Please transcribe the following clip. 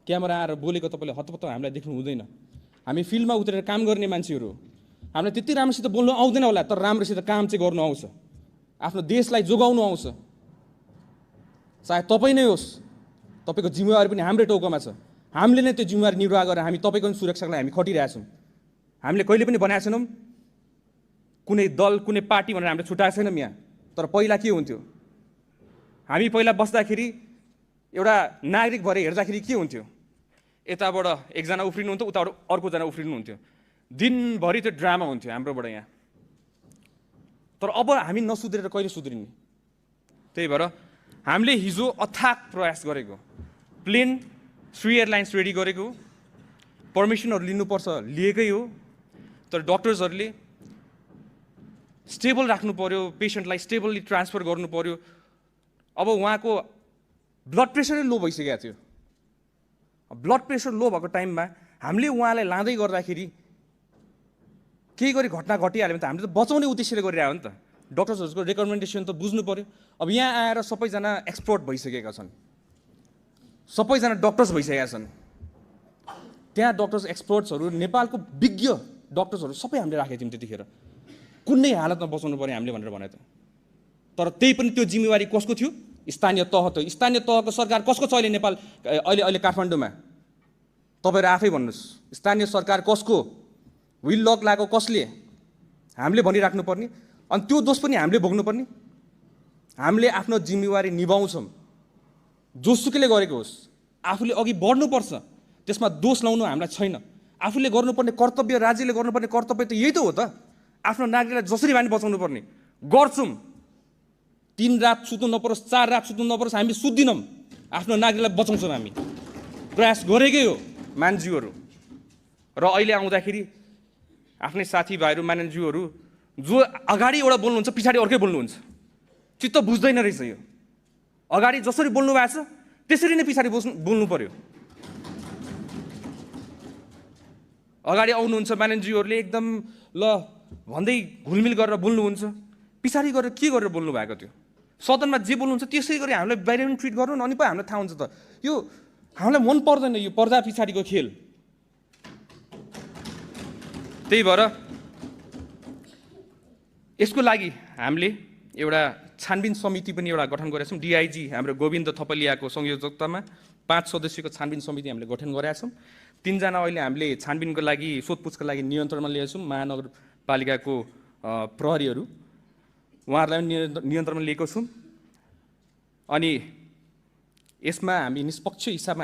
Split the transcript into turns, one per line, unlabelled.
Camera आएर बोलेको तपाईँले हतपत्त हामीलाई देख्नु हुँदैन। हामी फिल्डमा उत्रेर काम गर्ने मान्छेहरू हो। हामीलाई त्यति राम्रोसित बोल्नु आउँदैन होला, तर राम्रोसित काम चाहिँ गर्नु आउँछ, आफ्नो देशलाई जोगाउनु आउँछ। चाहे तपाईँ नै होस्, तपाईँको जिम्मेवारी पनि हाम्रै टाउकोमा छ। हामीले नै त्यो जिम्मेवारी निर्वाह गरेर हामी तपाईँको सुरक्षाको लागि हामी खटिरहेछौँ। हामीले कहिले पनि भनेका छैनौँ कुनै दल कुनै पार्टी भनेर हामीले छुट्याएको छैनौँ यहाँ। तर पहिला के हुन्थ्यो, हामी पहिला बस्दाखेरि एउटा नागरिक भएर हेर्दाखेरि के हुन्थ्यो, यताबाट एकजना उफ्रिनुहुन्थ्यो, उताबाट अर्कोजना उफ्रिनुहुन्थ्यो, दिनभरि त्यो ड्रामा हुन्थ्यो हाम्रोबाट यहाँ। तर अब हामी नसुध्रेर कहिले सुध्रिने? त्यही भएर हामीले हिजो अथाक प्रयास गरेको, प्लेन श्री एयरलाइन्स रेडी गरेको, पर्मिसनहरू लिनुपर्छ लिएकै हो। तर डक्टर्सहरूले स्टेबल राख्नु पर्यो, पेसेन्टलाई स्टेबली ट्रान्सफर गर्नु पर्यो। अब उहाँको ब्लड प्रेसरै लो भइसकेको थियो। ब्लड प्रेसर लो भएको टाइममा हामीले उहाँलाई लाँदै गर्दाखेरि केही गरी घटना घटिहाल्यो भने त हामीले त बचाउने उद्देश्यले गरिरहेको हो नि त। डक्टर्सहरूको रेकमेन्डेसन त बुझ्नु पर्यो। अब यहाँ आएर सबैजना एक्सपर्ट भइसकेका छन्, सबैजना डक्टर्स भइसकेका छन्। त्यहाँ डक्टर्स एक्सपर्ट्सहरू, नेपालको विज्ञ डक्टर्सहरू सबै हामीले राखेका थियौँ त्यतिखेर। कुनै हालतमा बचाउनु पर्यो हामीले भनेर भने त। तर त्यही पनि त्यो जिम्मेवारी कसको थियो? स्थानीय तह थियो। स्थानीय तहको सरकार कसको छ अहिले नेपाल अहिले काठमाडौँमा? तपाईँहरू आफै भन्नुहोस्, स्थानीय सरकार कसको? व्हिल लक लगाएको कसले? हामीले भनिराख्नु पर्ने। अनि त्यो दोष पनि हामीले भोग्नुपर्ने। हामीले आफ्नो जिम्मेवारी निभाउँछौँ, जोसुकैले गरेको होस्। आफूले अघि बढ्नुपर्छ, त्यसमा दोष लाउनु हामीलाई छैन। आफूले गर्नुपर्ने कर्तव्य, राज्यले गर्नुपर्ने कर्तव्य त यही त हो त। आफ्नो नागरिकलाई जसरी भए पनि बचाउनु पर्ने गर्छौँ। 3 रात सुत्नु नपरोस्, 4 रात सुत्नु नपरोस्, हामी सुत्दिनौँ। आफ्नो नागरिकलाई बचाउँछौँ, हामी प्रयास गरेकै हो मान्छेहरू। र अहिले आउँदाखेरि आफ्नै साथीभाइहरू मान्छेहरू जो अगाडि एउटा बोल्नुहुन्छ पछाडि अर्कै बोल्नुहुन्छ, चित्त बुझ्दैन रहेछ यो। अगाडि जसरी बोल्नु भएको छ त्यसरी नै पछाडि बोल्नु पर्यो। अगाडि आउनुहुन्छ मान्छेहरूले एकदम ल भन्दै घुलमिल गरेर बोल्नुहुन्छ, पछाडि गरेर के गरेर बोल्नु भएको थियो? सदनमा जे बोल्नुहुन्छ त्यसै गरी हामीलाई बाहिर पनि ट्रिट गर्नु न, अनि पो हामीलाई थाहा हुन्छ त। यो हामीलाई मन पर्दैन, यो पर्दा पछाडिको खेल। त्यही भएर यसको लागि हामीले एउटा छानबिन समिति पनि एउटा गठन गरेका छौँ। डिआइजी हाम्रो गोविन्द थपलियाको संयोजकतामा 5 सदस्यको छानबिन समिति हामीले गठन गरेका छौँ। 3 जना अहिले हामीले छानबिनको लागि सोधपुछका लागि नियन्त्रणमा लिएका छौँ। महानगरपालिकाको प्रहरीहरू उहाँहरूलाई नियन्त्रणमा लिएको छौँ। अनि यसमा हामी निष्पक्ष हिसाबमा